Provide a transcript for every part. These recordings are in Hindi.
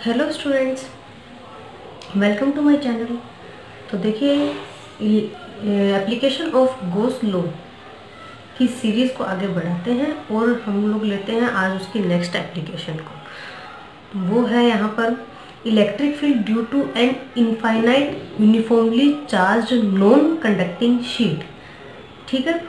Hello students, welcome to my channel. तो देखिए, एप्लीकेशन ऑफ गोस लॉ की सीरीज़ को आगे बढ़ाते हैं और हम लोग लेते हैं आज उसकी नेक्स्ट एप्लीकेशन को। वो है यहाँ पर electric field due to an infinite uniformly charged non conducting sheet. ठीक है,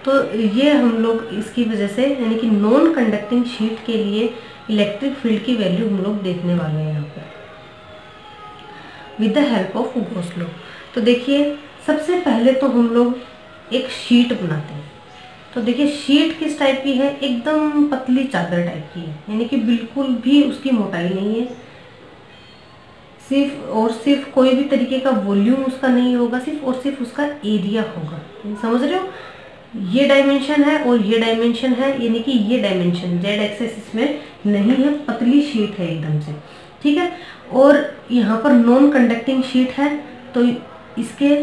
तो ये हम लोग इसकी वजह से यानी कि नॉन कंडक्टिंग शीट के लिए इलेक्ट्रिक फील्ड की वैल्यू हम लोग देखने वाले हैं यहाँ पर with the help of Gauss law. तो देखिए, सबसे पहले तो हम लोग एक शीट बनाते हैं। तो देखिए, शीट किस टाइप की है, एकदम पतली चादर टाइप की है, यानी कि बिल्कुल भी उसकी मोटाई नहीं है, सिर्फ कोई भी तरीके का वॉल्यूम उसका नहीं होगा, सिर्फ उसका एरिया होगा। समझ रहे हो, ये डायमेंशन है और ये डायमेंशन है, यानी कि ये डायमेंशन जेड एक्सेस इसमें नहीं है, पतली शीट है एकदम से। ठीक है, और यहाँ पर नॉन कंडक्टिंग शीट है तो इसके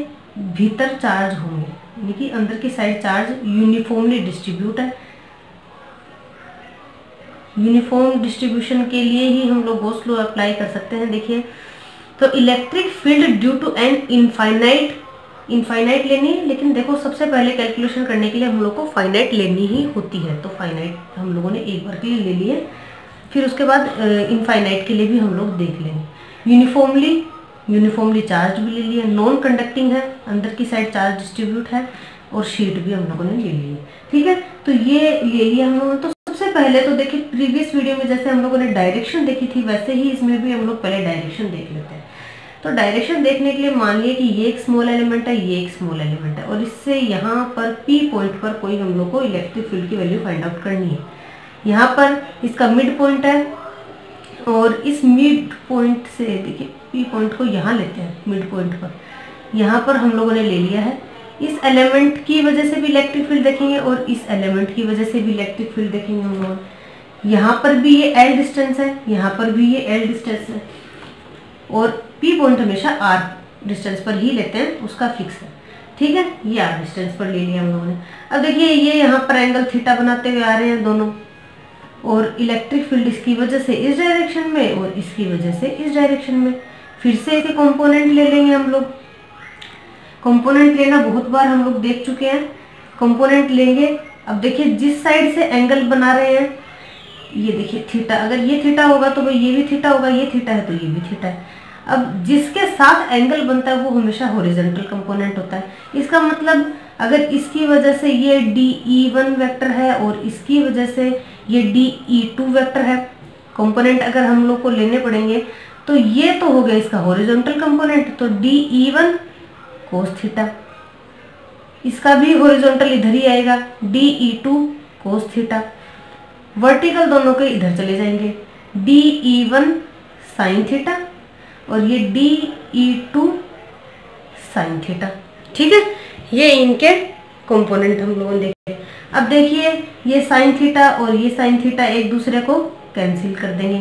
भीतर चार्ज होंगे, यानी कि अंदर की साइड चार्ज यूनिफॉर्मली डिस्ट्रीब्यूट है। यूनिफॉर्म डिस्ट्रीब्यूशन के लिए ही हम लोग गॉस लॉ अप्लाई कर सकते हैं। देखिए, तो electric field due to an infinite लेनी है, लेकिन देखो सबसे पहले कैलकुलेशन करने के लिए हम लोग को फाइनाइट लेनी ही होती है। तो फाइनाइट हम लोगों ने एक बार के लिए ले लिए, फिर उसके बाद इनफाइनाइट के लिए भी हम लोग देख लेंगे। यूनिफॉर्मली चार्ज भी ले लिया, नॉन कंडक्टिंग है, अंदर की साइड चार्ज डिस्ट्रीब्यूट है, और शीट भी हम लोगों ने ले ली है। ठीक है, तो ये ले लिया हम लोगों ने। तो सबसे पहले तो देखिए, प्रीवियस वीडियो में जैसे हम लोगों ने डायरेक्शन देखी थी, वैसे ही इसमें भी हम लोग पहले डायरेक्शन देख लेते हैं। तो डायरेक्शन देखने के लिए मान लिया कि ये एक स्मॉल एलिमेंट है, ये एक स्मॉल एलिमेंट है, और इससे यहाँ पर P पॉइंट पर कोई हम लोग को इलेक्ट्रिक फील्ड की वैल्यू फाइंड आउट करनी है। यहाँ पर इसका मिड पॉइंट है, और इस मिड पॉइंट से देखिए P पॉइंट को यहाँ लेते हैं, मिड पॉइंट पर यहाँ पर हम लोगों ने ले लिया है। इस एलिमेंट की वजह से भी इलेक्ट्रिक फील्ड देखेंगे और इस एलिमेंट की वजह से भी इलेक्ट्रिक फील्ड देखेंगे हम लोग। यहाँ पर भी ये L डिस्टेंस है, यहाँ पर भी ये L डिस्टेंस है, और P पॉइंट हमेशा R डिस्टेंस पर ही लेते हैं, उसका फिक्स है। ठीक है, ये R डिस्टेंस पर ले लिया हम लोगों ने। अब देखिए, ये यहाँ पर एंगल थीटा बनाते हुए आ रहे हैं दोनों, और इलेक्ट्रिक फील्ड इसकी वजह से इस डायरेक्शन में और इसकी वजह से इस डायरेक्शन में। फिर से इसके कंपोनेंट ले लेंगे हम लोग। कंपोनेंट लेना बहुत बार हम लोग देख चुके हैं, कंपोनेंट लेंगे। अब देखिए, जिस साइड से एंगल बना रहे हैं, ये देखिए थीटा, अगर ये थीटा होगा तो भाई ये भी थीटा होगा, ये थीटा है तो ये भी थीटा है। अब जिसके साथ एंगल बनता है वो हमेशा हॉरिजॉन्टल कंपोनेंट होता है। इसका मतलब अगर इसकी वजह से ये DE1 वेक्टर है और इसकी वजह से ये DE2 वेक्टर है, कंपोनेंट अगर हम लोग को लेने पड़ेंगे, तो ये तो हो गया इसका हॉरिजॉन्टल कंपोनेंट, तो DE1 कोस थीटा, इसका भी हॉरिजॉन्टल इधर ही आएगा, DE2 कोस थीटा। वर्टिकल दोनों के इधर चले जाएंगे, DE1 साइन थीटा और ये DE2 साइन थीटा। ठीक है, ये इनके कंपोनेंट हम लोगों ने देखे। अब देखिए, ये साइन थीटा और ये साइन थीटा एक दूसरे को कैंसिल कर देंगे।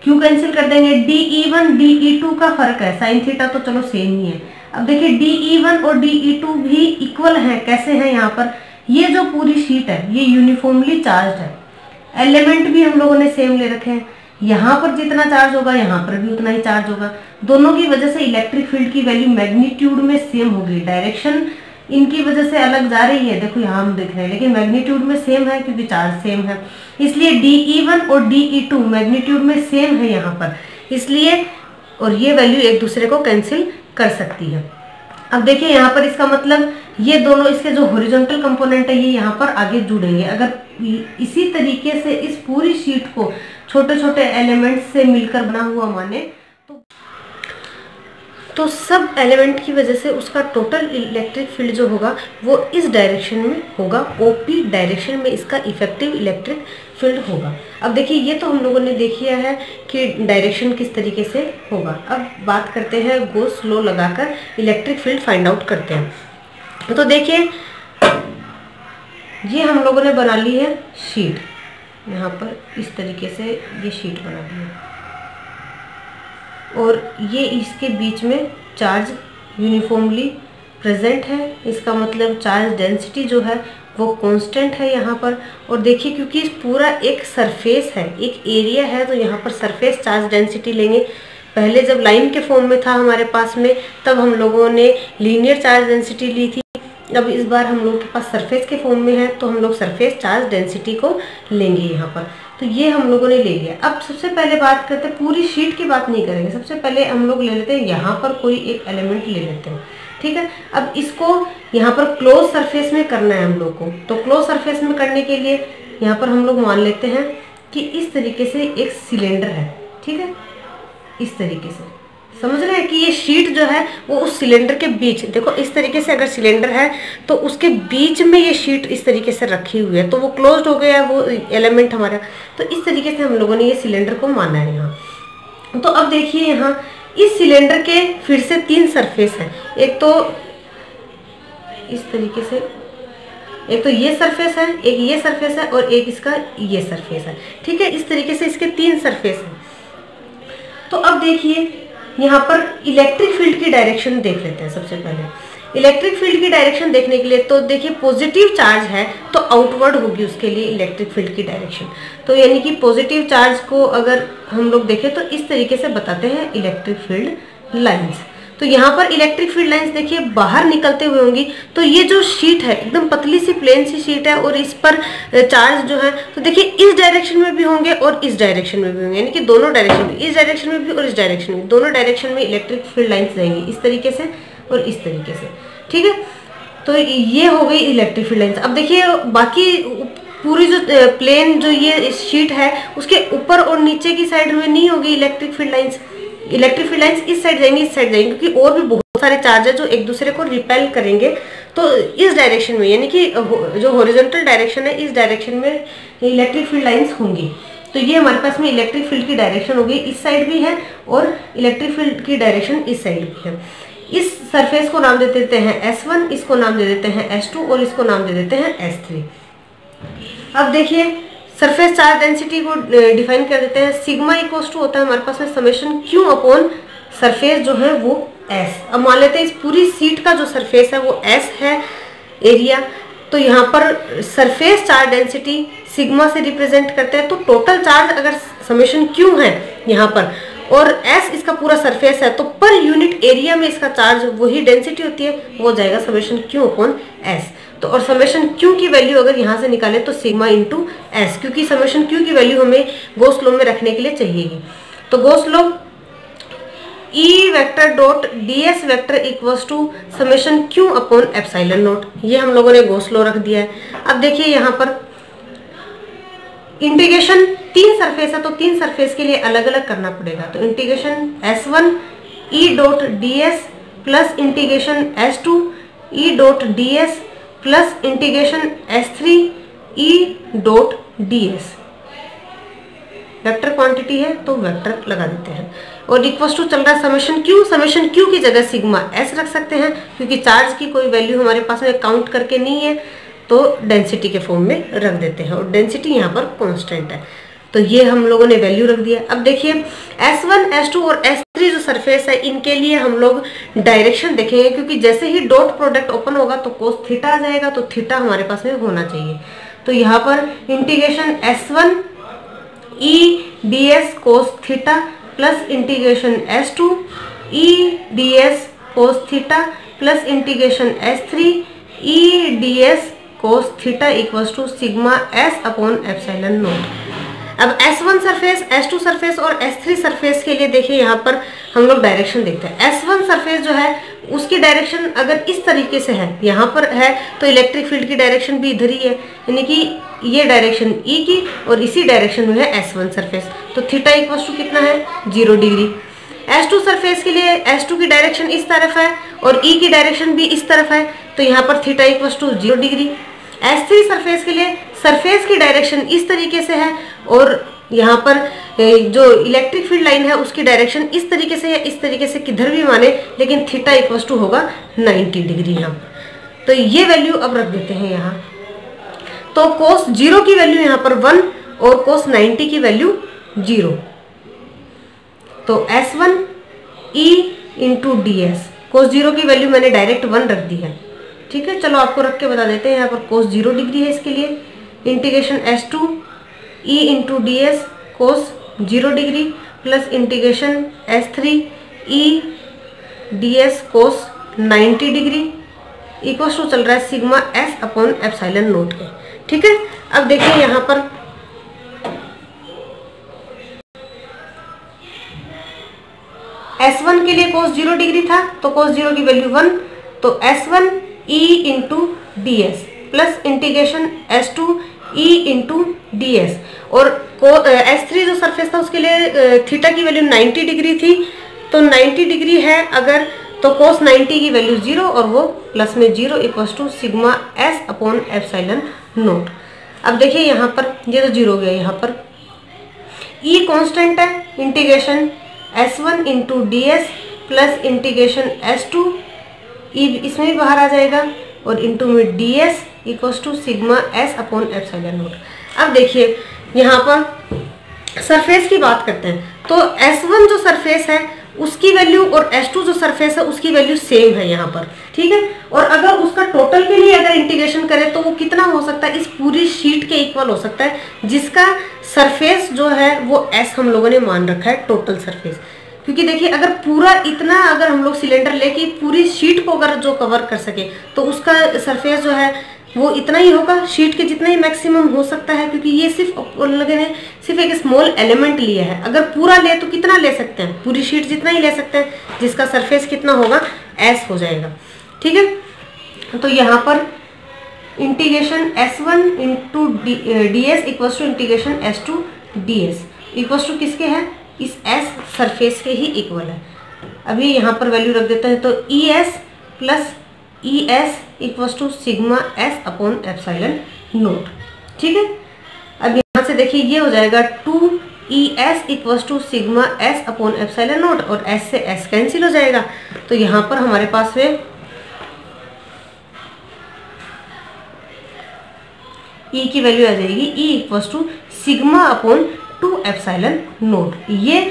क्यों कैंसिल कर देंगे? DE1 DE2 का फर्क है, साइन थीटा तो चलो सेम ही है। अब देखिए, DE1 और DE2 भी इक्वल हैं। कैसे हैं? यहाँ पर ये जो पूरी शीट है ये यूनिफॉर्मली चार्ज है, एलिमेंट भी हम लोगों ने सेम ले रखे हैं। यहाँ पर जितना चार्ज होगा यहाँ पर भी उतना ही चार्ज होगा। दोनों की वजह से इलेक्ट्रिक फील्ड की वैल्यू मैग्नीट्यूड में सेम होगी। डायरेक्शन इनकी वजह से अलग जा रही है, देखो यहाँ हम देख रहे हैं, लेकिन मैग्नीट्यूड में सेम है क्योंकि चार्ज सेम है। इसलिए DE1 और DE2 मैग्नीट्यूड में सेम है यहाँ पर, इसलिए और ये वैल्यू एक दूसरे को कैंसिल कर सकती है। अब देखिए, यहाँ पर इसका मतलब ये दोनों इसके जो हॉरिजॉन्टल कंपोनेंट है ये यहाँ पर आगे जुड़ेंगे। अगर इसी तरीके से इस पूरी शीट को छोटे छोटे एलिमेंट्स से मिलकर बना हुआ माने तो सब एलिमेंट की वजह से उसका टोटल इलेक्ट्रिक फील्ड जो होगा वो इस डायरेक्शन में होगा, OP डायरेक्शन में इसका इफेक्टिव इलेक्ट्रिक फील्ड होगा। अब देखिए, ये तो हम लोगों ने देख लिया है कि डायरेक्शन किस तरीके से होगा। अब बात करते हैं गॉस लॉ लगाकर इलेक्ट्रिक फील्ड फाइंड आउट करते हैं। तो देखिए, ये हम लोगों ने बना ली है शीट, यहाँ पर इस तरीके से ये शीट बना ली है, और ये इसके बीच में चार्ज यूनिफॉर्मली प्रेजेंट है। इसका मतलब चार्ज डेंसिटी जो है वो कांस्टेंट है यहाँ पर। और देखिए क्योंकि इस पूरा एक सरफेस है, एक एरिया है, तो यहाँ पर सरफेस चार्ज डेंसिटी लेंगे। पहले जब लाइन के फॉर्म में था हमारे पास में, तब हम लोगों ने लीनियर चार्ज डेंसिटी ली थी। अब इस बार हम लोग के पास सरफेस के फॉर्म में है, तो हम लोग सरफेस चार्ज डेंसिटी को लेंगे यहाँ पर। तो ये हम लोगों ने ले लिया। अब सबसे पहले बात करते हैं, पूरी शीट की बात नहीं करेंगे, सबसे पहले हम लोग ले लेते हैं यहाँ पर कोई एक एलिमेंट ले लेते हैं, ठीक है। अब इसको यहाँ पर क्लोज सरफेस में करना है हम लोग को। तो क्लोज सरफेस में करने के लिए यहाँ पर हम लोग मान लेते हैं कि इस तरीके से एक सिलेंडर है, ठीक है। इस तरीके से समझ रहे हैं कि ये शीट जो है वो उस सिलेंडर के बीच, देखो इस तरीके से अगर सिलेंडर है तो उसके बीच में ये शीट इस तरीके से रखी हुई है, तो वो क्लोज्ड हो गया वो एलिमेंट हमारा। तो इस तरीके से हम लोगों ने ये सिलेंडर को माना है यहाँ। तो अब देखिए यहाँ इस सिलेंडर के फिर से 3 सरफेस हैं। एक तो इस तरीके से, एक तो ये सरफेस है, एक ये सरफेस है और एक इसका ये सरफेस है, ठीक है। इस तरीके से इसके 3 सरफेस हैं। तो अब देखिए यहाँ पर इलेक्ट्रिक फील्ड की डायरेक्शन देख लेते हैं। सबसे पहले इलेक्ट्रिक फील्ड की डायरेक्शन देखने के लिए, तो देखिए पॉजिटिव चार्ज है तो आउटवर्ड होगी उसके लिए इलेक्ट्रिक फील्ड की डायरेक्शन। तो यानी कि पॉजिटिव चार्ज को अगर हम लोग देखें तो इस तरीके से बताते हैं इलेक्ट्रिक फील्ड लाइंस। तो यहाँ पर इलेक्ट्रिक फील्ड लाइंस देखिए बाहर निकलते हुए होंगी। तो ये जो शीट है एकदम पतली सी प्लेन सी शीट है और इस पर चार्ज जो है, तो देखिए इस डायरेक्शन में भी होंगे और इस डायरेक्शन में भी होंगे, यानी कि दोनों डायरेक्शन में, इस डायरेक्शन में भी और इस डायरेक्शन में, दोनों डायरेक्शन में इलेक्ट्रिक फील्ड लाइंस जाएंगी, इस तरीके से और इस तरीके से, ठीक है। तो ये हो गई इलेक्ट्रिक फील्ड लाइंस। अब देखिए बाकी पूरी जो प्लेन जो ये शीट है उसके ऊपर और नीचे की साइड में नहीं होगी electric field lines. Electric field lines इस साइड जाएंगी, इस साइड जाएंगी, क्योंकि और भी बहुत सारे चार्ज है जो एक दूसरे को रिपेल करेंगे। तो इस डायरेक्शन में, यानी कि जो हॉरिजॉन्टल डायरेक्शन है, इस डायरेक्शन में इलेक्ट्रिक फील्ड लाइंस होंगी। तो ये हमारे पास में इलेक्ट्रिक फील्ड की डायरेक्शन होगी, इस साइड भी है और इलेक्ट्रिक फील्ड की डायरेक्शन इस साइड भी है। इस सरफेस को नाम दे देते हैं S1, इसको नाम दे देते हैं S2 और इसको नाम दे देते हैं S3। अब देखिए सरफेस चार्ज डेंसिटी को डिफाइन कर देते हैं। सिग्मा इक्वल टू होता है हमारे पास में समेशन Q अपॉन सरफेस जो है वो S। अब मान लेते हैं इस पूरी सीट का जो सरफेस है वो S है एरिया। तो यहाँ पर सरफेस चार्ज डेंसिटी सिग्मा से रिप्रेजेंट करते हैं। तो टोटल चार्ज अगर समेशन Q है यहाँ पर और S इसका पूरा सरफेस है, तो पर यूनिट एरिया में इसका चार्ज वही डेंसिटी होती है, वो जाएगा समेशन Q अपॉन S। तो और समेशन Q की वैल्यू अगर यहाँ से निकाले तो सिग्मा इंटू S, क्योंकि समेशन Q की वैल्यू हमें गॉस लॉ में रखने के लिए चाहिएगी। तो Gauss law E vector dot ds vector equals to summation Q upon epsilon naught. ये हम लोगों ने गॉस लॉ रख दिया है। अब देखिए यहाँ पर इंटीग्रेशन 3 सरफेस है, तो 3 सरफेस के लिए अलग अलग करना पड़ेगा। तो integration S1 E dot ds plus integration S2 E dot ds plus integration S3 E dot ds। Vector quantity है तो वेक्टर लगा देते हैं और इक्वल्स टू चल रहा है समेशन Q। समेशन Q की जगह सिग्मा S रख सकते हैं, क्योंकि चार्ज की कोई वैल्यू हमारे पास में काउंट करके नहीं है, तो डेंसिटी के फॉर्म में रख देते हैं और डेंसिटी यहाँ पर कांस्टेंट है। तो ये हम लोगों ने वैल्यू रख दिया। अब देखिए S1, S2 और S3 जो सरफेस है इनके लिए हम लोग डायरेक्शन देखेंगे, क्योंकि जैसे ही डॉट प्रोडक्ट ओपन होगा तो कोस थीटा आ जाएगा, तो थीटा हमारे पास में होना चाहिए। तो यहाँ पर integration S1 E ds cos theta plus integration S2 E ds cos theta plus integration S3 E ds cos theta equals to sigma S upon epsilon naught. अब S1 सरफेस, S2 सरफेस और S3 सरफेस के लिए देखिए यहाँ पर हम लोग डायरेक्शन देखते हैं। S1 सरफेस जो है उसकी डायरेक्शन अगर इस तरीके से है, यहाँ पर है, तो इलेक्ट्रिक फील्ड की डायरेक्शन भी इधर ही है, यानी कि ये डायरेक्शन E की और इसी डायरेक्शन में है S1 सरफेस। तो थीटा इक्वल्स टू कितना है 0 डिग्री। S2 सरफेस के लिए S2 की डायरेक्शन इस तरफ है और E की डायरेक्शन भी इस तरफ है, तो यहाँ पर theta equals to 0 degree. S3 surface के लिए सरफेस की डायरेक्शन इस तरीके से है और यहाँ पर जो इलेक्ट्रिक फील्ड लाइन है उसकी डायरेक्शन इस तरीके से या इस तरीके से किधर भी माने, लेकिन थीटा इक्वल्स टू होगा 90 डिग्री यहाँ पर। तो ये वैल्यू अब रख देते हैं यहाँ। तो कोस 0 की वैल्यू यहाँ पर 1 और कोस 90 की वैल्यू 0। तो S1 E इंटू ds, कोस 0 की वैल्यू मैंने डायरेक्ट 1 रख दी है, ठीक है, चलो आपको रख के बता देते हैं। यहाँ पर cos 0 डिग्री है इसके लिए, integration S2 E into D S cos 0 degree plus integration S3 E D S cos 90 degree equals to चल रहा है sigma S upon epsilon naught के। ठीक है, अब देखिए यहाँ पर S1 के लिए cos 0 डिग्री था तो cos 0 की वैल्यू 1, तो S1 E into D S plus integration S2 E into D S, और S3 जो सरफेस था उसके लिए थीटा की वैल्यू 90 डिग्री थी, तो 90 डिग्री है अगर तो cos 90 की वैल्यू 0 और वो प्लस में 0 equals to sigma S upon epsilon naught. अब देखिए यहाँ पर ये तो 0 हो गया, यहाँ पर E कांस्टेंट है, integration S1 into D S plus integration S2 E इसमें भी बाहर आ जाएगा और इंटू में D S equals to sigma S upon epsilon naught. अब देखिए यहाँ पर सरफेस की बात करते हैं, तो S1 जो सरफेस है उसकी वैल्यू और S2 जो सरफेस है उसकी वैल्यू सेम है यहाँ पर। ठीक है, और अगर उसका टोटल के लिए अगर इंटीग्रेशन करें तो वो कितना हो सकता है, इस पूरी शीट के इक्वल हो सकता है, जिसका सरफेस जो है वो S हम लोगों ने मान रखा है टोटल सरफेस। क्योंकि देखिए अगर पूरा इतना अगर हम लोग सिलेंडर लेके पूरी शीट को अगर जो कवर कर सके तो उसका सरफेस जो है वो इतना ही होगा, शीट के जितना ही मैक्सिमम हो सकता है, क्योंकि ये सिर्फ उन लोगों ने सिर्फ एक स्मॉल एलिमेंट लिया है। अगर पूरा ले तो कितना ले सकते हैं, पूरी शीट जितना ही ले सकते हैं, जिसका सरफेस कितना होगा S हो जाएगा। ठीक है, तो यहाँ पर integration S1 into D S equals to integration S2 D S equals to किसके है, इस S सरफेस के ही इक्वल है। अभी यहाँ पर वैल्यू रख देते हैं, तो E S plus E S equals to sigma S upon epsilon naught. ठीक है, अब यहाँ से देखिए ये हो जाएगा 2ES equals to sigma S upon epsilon naught, और S से S कैंसिल हो जाएगा, तो यहाँ पर हमारे पास में E की वैल्यू आ जाएगी E equals to sigma upon 2 epsilon naught. ये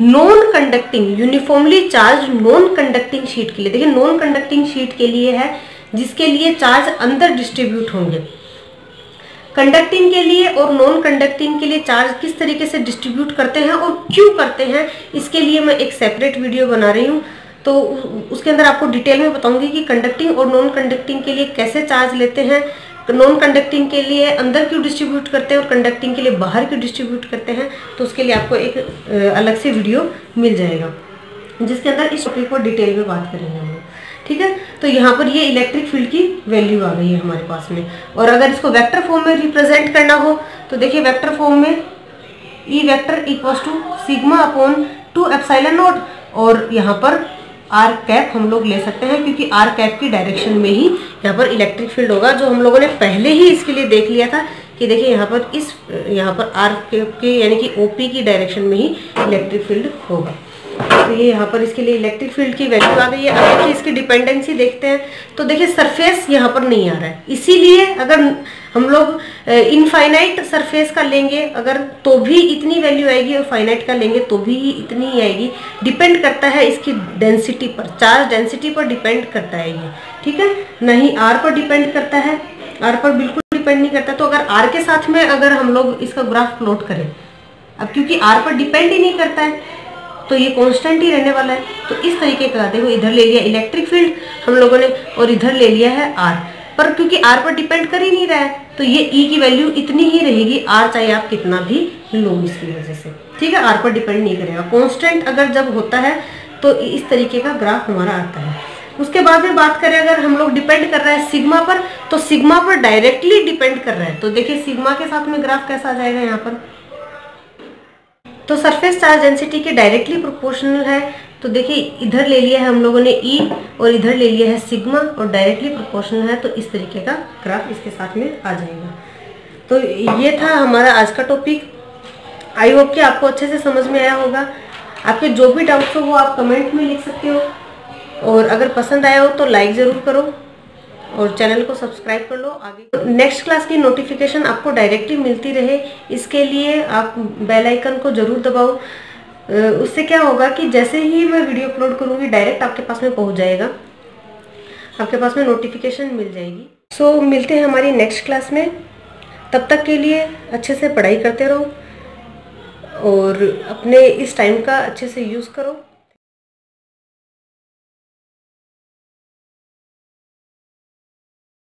non conducting uniformly charge non conducting sheet के लिए, देखिए नॉन कंडक्टिंग शीट के लिए है जिसके लिए चार्ज अंदर डिस्ट्रीब्यूट होंगे। कंडक्टिंग के लिए और नॉन कंडक्टिंग के लिए चार्ज किस तरीके से डिस्ट्रीब्यूट करते हैं और क्यों करते हैं, इसके लिए मैं एक सेपरेट वीडियो बना रही हूँ, तो उसके अंदर आपको डिटेल में बताऊंगी कि कंडक्टिंग और नॉन कंडक्टिंग के लिए कैसे चार्ज लेते हैं, नॉन कंडक्टिंग के लिए अंदर क्यों डिस्ट्रीब्यूट करते हैं और कंडक्टिंग के लिए बाहर क्यों डिस्ट्रीब्यूट करते हैं। तो उसके लिए आपको एक अलग से वीडियो मिल जाएगा जिसके अंदर इस टॉपिक को डिटेल में बात करेंगे हम लोग। ठीक है, तो यहाँ पर ये इलेक्ट्रिक फील्ड की वैल्यू आ गई है हमारे पास में, और अगर इसको वेक्टर फॉर्म में रिप्रेजेंट करना हो तो देखिए वेक्टर फॉर्म में E vector equals to sigma upon 2 epsilon naught, और यहाँ पर आर कैप हम लोग ले सकते हैं क्योंकि आर कैप की डायरेक्शन में ही यहाँ पर इलेक्ट्रिक फील्ड होगा, जो हम लोगों ने पहले ही इसके लिए देख लिया था कि देखिए यहाँ पर आर कैप के यानी कि ओपी की डायरेक्शन में ही इलेक्ट्रिक फील्ड होगा। तो ये यहाँ पर इसके लिए इलेक्ट्रिक फील्ड की वैल्यू आ गई है। अब देखिए इसकी डिपेंडेंसी देखते हैं, तो देखिए सरफेस यहाँ पर नहीं आ रहा है, इसीलिए अगर हम लोग इनफाइनाइट सरफेस का लेंगे अगर तो भी इतनी वैल्यू आएगी, और फाइनाइट का लेंगे तो भी इतनी ही आएगी। डिपेंड करता है इसकी डेंसिटी पर, चार्ज डेंसिटी पर डिपेंड करता है ये। ठीक है, नहीं आर पर डिपेंड करता है, आर पर बिल्कुल डिपेंड नहीं करता। तो अगर आर के साथ में अगर हम लोग इसका ग्राफ प्लॉट करें, अब क्योंकि आर पर डिपेंड ही नहीं करता है तो ये कांस्टेंट ही रहने वाला है। तो इस तरीके का देखो इधर ले लिया इलेक्ट्रिक फील्ड हम लोगों ने और इधर ले लिया है आर, पर क्योंकि आर पर डिपेंड कर ही नहीं रहा है तो ये ई की वैल्यू इतनी ही रहेगी, आर चाहे आप कितना भी लो इसकी वजह से। ठीक है, आर पर डिपेंड नहीं करेगा। कांस्टेंट अगर जब होता है तो इस तरीके का ग्राफ हमारा आता है। उसके बाद में बात करें अगर हम लोग डिपेंड कर रहा है सिग्मा पर, तो सिग्मा पर डायरेक्टली डिपेंड कर रहा है, तो देखिए सिग्मा के साथ में ग्राफ कैसा आ जाएगा यहाँ पर, तो सरफेस चार्ज डेंसिटी के डायरेक्टली प्रोपोर्शनल है। तो देखिए इधर ले लिया है हम लोगों ने ई और इधर ले लिया है सिग्मा और डायरेक्टली प्रोपोर्शनल है, तो इस तरीके का ग्राफ इसके साथ में आ जाएगा। तो ये था हमारा आज का टॉपिक। आई होप कि आपको अच्छे से समझ में आया होगा। आपके जो भी डाउट्स हो वो आप कमेंट में लिख सकते हो, और अगर पसंद आया हो तो लाइक ज़रूर करो और चैनल को सब्सक्राइब कर लो। आगे नेक्स्ट क्लास की नोटिफिकेशन आपको डायरेक्टली मिलती रहे, इसके लिए आप बेल आइकन को ज़रूर दबाओ। उससे क्या होगा कि जैसे ही मैं वीडियो अपलोड करूँगी डायरेक्ट आपके पास में पहुँच जाएगा। आपके पास में नोटिफिकेशन मिल जाएगी। सो मिलते हैं हमारी नेक्स्ट क्लास में। तब तक के लिए अच्छे से पढ़ाई करते रहो और अपने इस टाइम का अच्छे से यूज़ करो।